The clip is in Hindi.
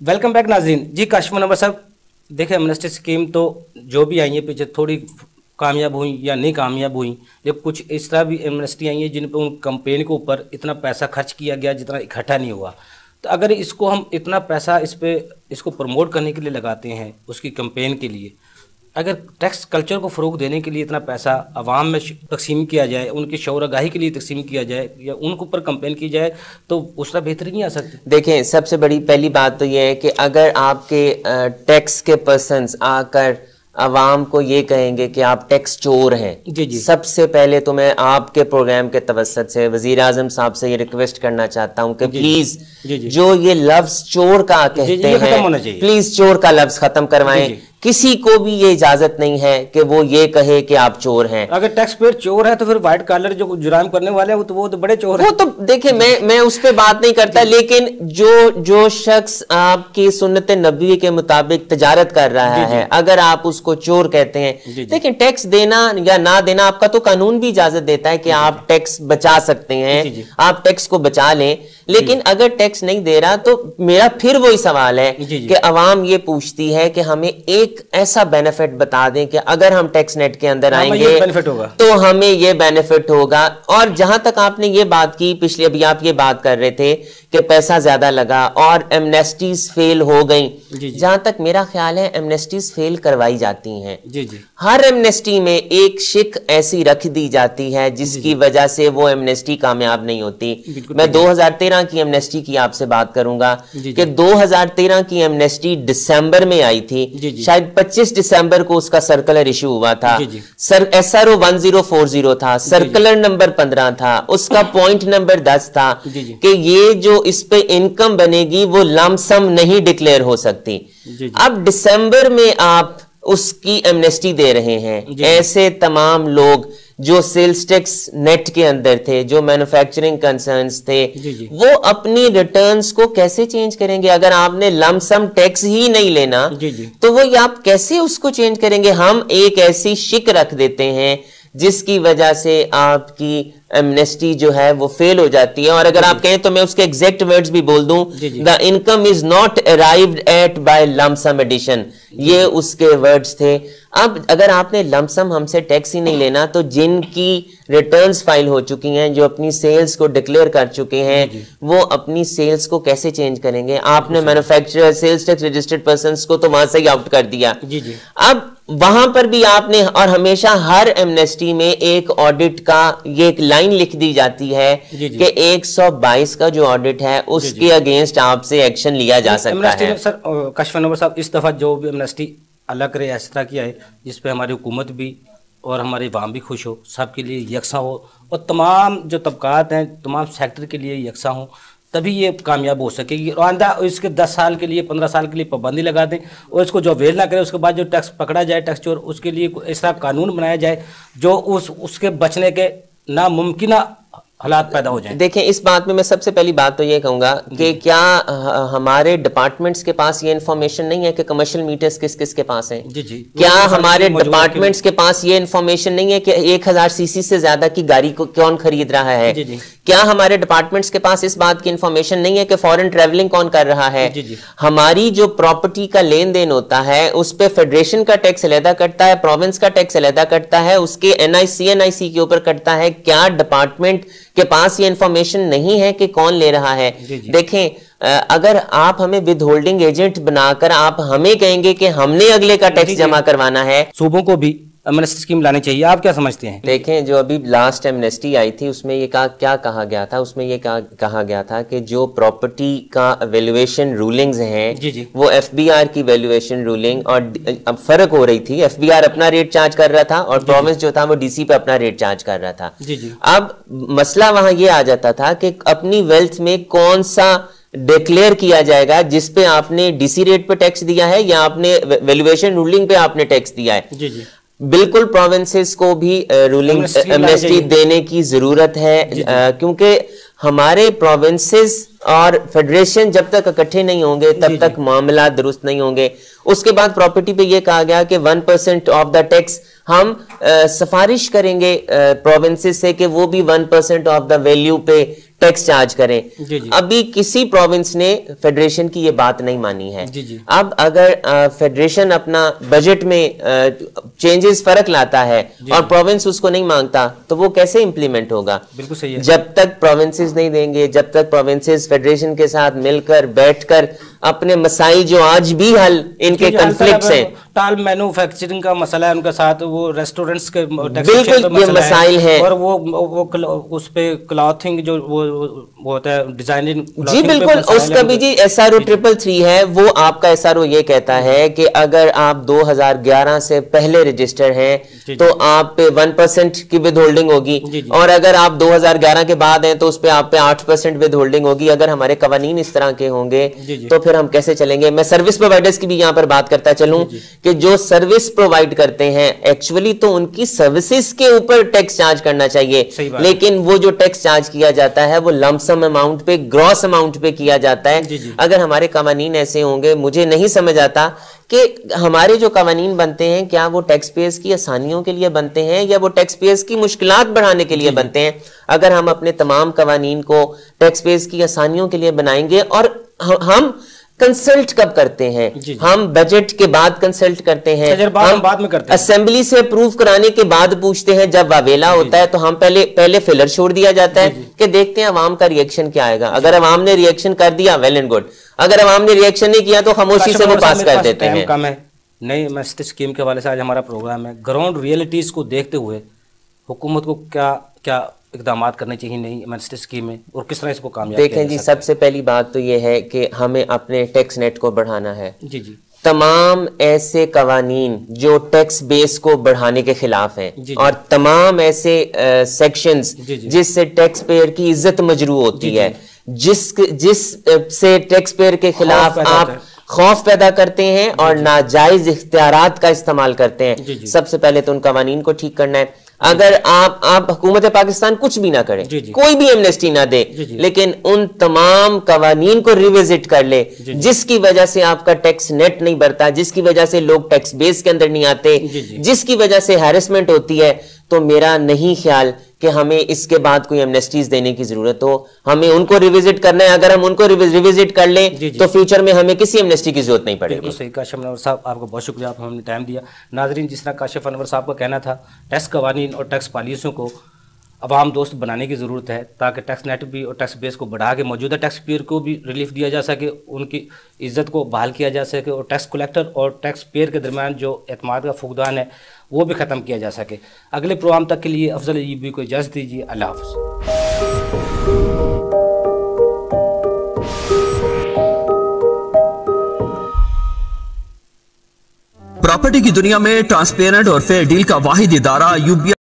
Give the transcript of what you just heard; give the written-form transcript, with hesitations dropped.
वेलकम बैक नाज़रीन। जी काशिफ मुनव्वर साहब, देखिए एमनेस्टी स्कीम तो जो भी आई है पीछे थोड़ी कामयाब हुई या नहीं कामयाब हुई, लेकिन कुछ इस तरह भी एमनेस्टी आई है जिन पर उन कंपेन के ऊपर इतना पैसा खर्च किया गया जितना इकट्ठा नहीं हुआ। तो अगर इसको हम इतना पैसा इसको प्रमोट करने के लिए लगाते हैं, उसकी कंपेन के लिए, अगर टैक्स कल्चर को फ़रोग देने के लिए इतना पैसा आवाम में तकसीम किया जाए, उनकी शऊर आगाही के लिए तकसीम किया जाए या उनके ऊपर कंपेन की जाए तो उस तरह बेहतरी नहीं आ सकती। देखें, सबसे बड़ी पहली बात तो ये है कि अगर आपके टैक्स के पर्सन्स आकर आवाम को ये कहेंगे कि आप टैक्स चोर हैं, जी जी, सबसे पहले तो मैं आपके प्रोग्राम के तवस्सुत से वजीर आजम साहब से ये रिक्वेस्ट करना चाहता हूं कि प्लीज जो ये लफ्ज चोर का कहते हैं, प्लीज चोर का लफ्ज खत्म करवाएं। किसी को भी ये इजाजत नहीं है कि वो ये कहे कि आप चोर हैं। अगर टैक्स पेयर चोर है तो फिर व्हाइट कॉलर जो जुर्म करने वाले हैं वो तो बड़े चोर हैं। वो तो देखिए, मैं उस पर बात नहीं करता, लेकिन जो शख्स आपकी सुन्नत नबी के मुताबिक तजारत कर रहा है, अगर आप उसको चोर कहते हैं, लेकिन टैक्स देना या ना देना आपका तो कानून भी इजाजत देता है कि आप टैक्स बचा सकते हैं, आप टैक्स को बचा लें। लेकिन अगर टैक्स नहीं दे रहा तो मेरा फिर वही सवाल है कि अवाम ये पूछती है कि हमें एक ऐसा बेनिफिट बता दें कि अगर हम टैक्स नेट के अंदर आएंगे तो हमें ये बेनिफिट होगा। और जहां तक आपने ये बात की पिछले, अभी आप ये बात कर रहे थे कि पैसा ज्यादा लगा और एमनेस्टीज फेल हो गई, जहां तक मेरा ख्याल है एमनेस्टीज फेल करवाई जाती हैं। हर एमनेस्टी में एक शिक ऐसी रख दी जाती है जिसकी वजह से वो एमनेस्टी कामयाब नहीं होती। मैं 2013 की एमनेस्टी की आपसे बात करूंगा कि 2013 की एमनेस्टी दिसंबर में आई थी, शायद 25 दिसंबर को उसका सर्कुलर इशू हुआ था। SRO 1040 था, सर्कुलर नंबर 15 था, उसका पॉइंट नंबर 10 था कि ये जो इस पे इनकम बनेगी वो लमसम नहीं डिक्लेयर हो सकती। अब दिसंबर में आप उसकी एमनेस्टी दे रहे हैं। ऐसे तमाम लोग जो सेल्स टैक्स नेट के अंदर थे, जो मैन्युफैक्चरिंग कंसर्न्स थे, वो अपनी रिटर्न्स को कैसे चेंज करेंगे? अगर आपने लमसम टैक्स ही नहीं लेना तो वो आप कैसे उसको चेंज करेंगे? हम एक ऐसी शिक रख देते हैं जिसकी वजह से आपकी एमनेस्टी जो है वो फेल हो जाती है। और अगर आप कहें तो मैं उसके एग्जैक्ट वर्ड्स भी बोल दूं, the income is not arrived at by lump sum addition, ये उसके वर्ड्स थे। अब अगर आपने लमसम हमसे टैक्स ही नहीं लेना तो जिनकी रिटर्न्स फाइल हो चुकी हैं, जो अपनी सेल्स को डिक्लेयर कर चुके हैं, वो अपनी सेल्स को कैसे चेंज करेंगे? आपने manufacturer, sales tax registered persons को तो वहां से ही आउट कर दिया। अब वहां पर भी आपने, और हमेशा हर एमनेस्टी में एक ऑडिट का ये एक लाइन लिख दी जाती है कि 122 का जो ऑडिट है उसके अगेंस्ट आपसे एक्शन लिया जा सकता है। सर काशिफ मुनव्वर साहब, इस दफा जो भी एमनेस्टी अलग रहे, इस तरह की आए जिसपे हमारी हुकूमत भी और हमारे अवाम भी खुश हो, सबके लिए यकसा हो और तमाम जो तबकात हैं तमाम सेक्टर के लिए यकसा हो, तभी ये कामयाब हो सकेगी। और आइंदा इसके 10 साल के लिए, 15 साल के लिए पाबंदी लगा दें और इसको जो वेल ना करे, उसके बाद जो टैक्स पकड़ा जाए टैक्स चोर, उसके लिए ऐसा कानून बनाया जाए जो उसके बचने के नामुमकिन हालात पैदा हो जाए। देखें, इस बात में मैं सबसे पहली बात तो ये कहूंगा कि क्या हमारे डिपार्टमेंट्स के पास ये इन्फॉर्मेशन नहीं है कि कमर्शियल मीटर्स किस किस के पास हैं? क्या हमारे डिपार्टमेंट्स के पास ये इन्फॉर्मेशन नहीं है कि 1000 सीसी से ज्यादा की गाड़ी को कौन खरीद रहा है? क्या हमारे डिपार्टमेंट्स के पास इस बात की इन्फॉर्मेशन नहीं है कि फॉरेन ट्रेवलिंग कौन कर रहा है? हमारी जो प्रॉपर्टी का लेन देन होता है उस पर फेडरेशन का टैक्स अलहदा कटता है, प्रोविंस का टैक्स अलहदा कटता है, उसके NIC के ऊपर कटता है। क्या डिपार्टमेंट के पास ये इंफॉर्मेशन नहीं है कि कौन ले रहा है? देखें, अगर आप हमें विद होल्डिंग एजेंट बनाकर आप हमें कहेंगे कि हमने अगले का टैक्स जमा करवाना है, सूबों को भी एमनेस्टी स्कीम लानी चाहिए, आप क्या समझते हैं? देखें, जो अभी लास्ट एमनेस्टी आई थी उसमें ये क्या कहा गया था? उसमें ये कहा गया था कि जो प्रॉपर्टी का वैल्यूएशन रूलिंग्स हैं वो FBR की वैल्यूएशन रूलिंग, और अब फर्क हो रही थी, FBR अपना रेट चार्ज कर रहा था और प्रोविंस जो था वो DC पे अपना रेट चार्ज कर रहा था। अब मसला वहां ये आ जाता था कि अपनी वेल्थ में कौन सा डिक्लेयर किया जाएगा, जिसपे आपने DC रेट पे टैक्स दिया है या आपने वैल्यूएशन रूलिंग पे आपने टैक्स दिया है। बिल्कुल प्रोविंसेस को भी रूलिंग एमनेस्टी देने की जरूरत है, क्योंकि हमारे प्रोविंसेस और फेडरेशन जब तक इकट्ठे नहीं होंगे तब तक मामला दुरुस्त नहीं होंगे। उसके बाद प्रॉपर्टी पे ये कहा गया कि 1% ऑफ द टैक्स हम सिफारिश करेंगे प्रोविंसेस से कि वो भी 1% ऑफ द वैल्यू पे टैक्स चार्ज करें। जी जी। अभी किसी प्रोविंस ने फेडरेशन की ये बात नहीं मानी है। जी जी। अब अगर फेडरेशन अपना बजट में चेंजेस फर्क लाता है और प्रोविंस उसको नहीं मांगता तो वो कैसे इंप्लीमेंट होगा? बिल्कुल सही है। जब तक प्रोविंसेस नहीं देंगे, जब तक प्रोविंसेस फेडरेशन के साथ मिलकर बैठकर अपने मसाइल जो आज भी हल इनके कॉन्फ्लिक्ट्स हैं, टाल मैन्युफैक्चरिंग का मसला है उनके साथ, वो रेस्टोरेंट्स के बिल्कुल ये मसाइल है, और वो उस पे क्लॉथिंग जो वो होता है डिजाइनिंग, जी बिल्कुल उसका भी जी SRO 333 है। वो आपका SRO ये कहता है कि अगर आप 2011 से पहले रजिस्टर हैं तो आप पे 1% की विद होल्डिंग होगी, और अगर आप 2011 के बाद हैं तो उस पे आप पे 8% विद होल्डिंग होगी। अगर हमारे कवानीन इस तरह के होंगे तो फिर हम कैसे चलेंगे? मैं सर्विस प्रोवाइडर्स की भी यहां पर बात करता चलूं कि जो सर्विस प्रोवाइड करते हैं एक्चुअली तो उनकी सर्विसेज के ऊपर टैक्स चार्ज करना चाहिए, लेकिन वो जो टैक्स चार्ज किया जाता है वो लमसम अमाउंट पे, ग्रॉस अमाउंट पे किया जाता है। अगर हमारे कवानीन ऐसे होंगे, मुझे नहीं समझ आता कि हमारे जो कवानीन बनते हैं क्या वो टैक्स पेयर्स की आसानियों के लिए बनते हैं या वो टैक्स पेयर्स की मुश्किलात बढ़ाने के लिए बनते हैं? अगर हम अपने तमाम कवानीन को टैक्स पेयर्स की आसानियों के लिए बनाएंगे, और हम कंसल्ट कब करते हैं? हम बजट के बाद कंसल्ट करते हैं, हम बाद में करते हैं, असेंबली से अप्रूव कराने के बाद पूछते हैं, जब वावेला होता है तो हम पहले फिलर छोड़ दिया जाता है कि देखते हैं अवाम का रिएक्शन क्या आएगा। अगर अवाम ने रिएक्शन कर दिया वेल एंड गुड, अगर अवाम ने रिएक्शन नहीं किया तो खामोशी से वो पास कर देते हैं। कम है नई एमनेस्टी स्कीम के हवाले से आज हमारा प्रोग्राम है। ग्राउंड रियलिटीज को देखते हुए हुकूमत को क्या क्या इकदाम करने चाहिए नई एमनेस्टी स्कीम में, और किस तरह इसको कामयाब देखें जी, सबसे पहली बात तो ये है कि हमें अपने टैक्स नेट को बढ़ाना है। जी जी। तमाम ऐसे कवानीन जो टैक्स बेस को बढ़ाने के खिलाफ हैं और तमाम ऐसे सेक्शंस जिससे टैक्स पेयर की इज्जत मजरू होती है, जिससे टैक्स पेयर के खिलाफ आप खौफ पैदा करते हैं और नाजायज इख्तियारात का इस्तेमाल करते हैं, सबसे पहले तो उन कवानीन को ठीक करना है। अगर आप हुकूमत पाकिस्तान कुछ भी ना करे, कोई भी एमनेस्टी ना दे, लेकिन उन तमाम कवानीन को रिविजिट कर ले जिसकी वजह से आपका टैक्स नेट नहीं बढ़ता, जिसकी वजह से लोग टैक्स बेस के अंदर नहीं आते, जिसकी वजह से हैरेसमेंट होती है, तो मेरा नहीं ख्याल कि हमें इसके बाद कोई एमनेस्टीज देने की जरूरत हो। हमें उनको रिविजिट करना है। अगर हम उनको रिविजिट कर लें तो फ्यूचर में हमें किसी एमनेस्टी की जरूरत नहीं पड़ेगी। बिल्कुल सही काशिफ अनवर साहब, आपको बहुत शुक्रिया, आप हमें टाइम दिया। नाजरीन, जिस तरह काशिफ अनवर साहब का कहना था, टैक्स कवानीन और टैक्स पॉलिसियों को अवाम दोस्त बनाने की ज़रूरत है ताकि टैक्स नेट भी और टैक्स बेस को बढ़ा के मौजूदा टैक्स पेयर को भी रिलीफ दिया जा सके, उनकी इज्जत को बहाल किया जा सके, और टैक्स कलेक्टर और टैक्स पेयर के दरमियान जो एतमाद का फुकदान है वो भी ख़त्म किया जा सके। अगले प्रोग्राम तक के लिए अफजल ईबी को इजाज़त दीजिए। अल्लाह हाफ़िज़। प्रॉपर्टी की दुनिया में ट्रांसपेरेंट और फेयर डील का वाहिद इदारा UBI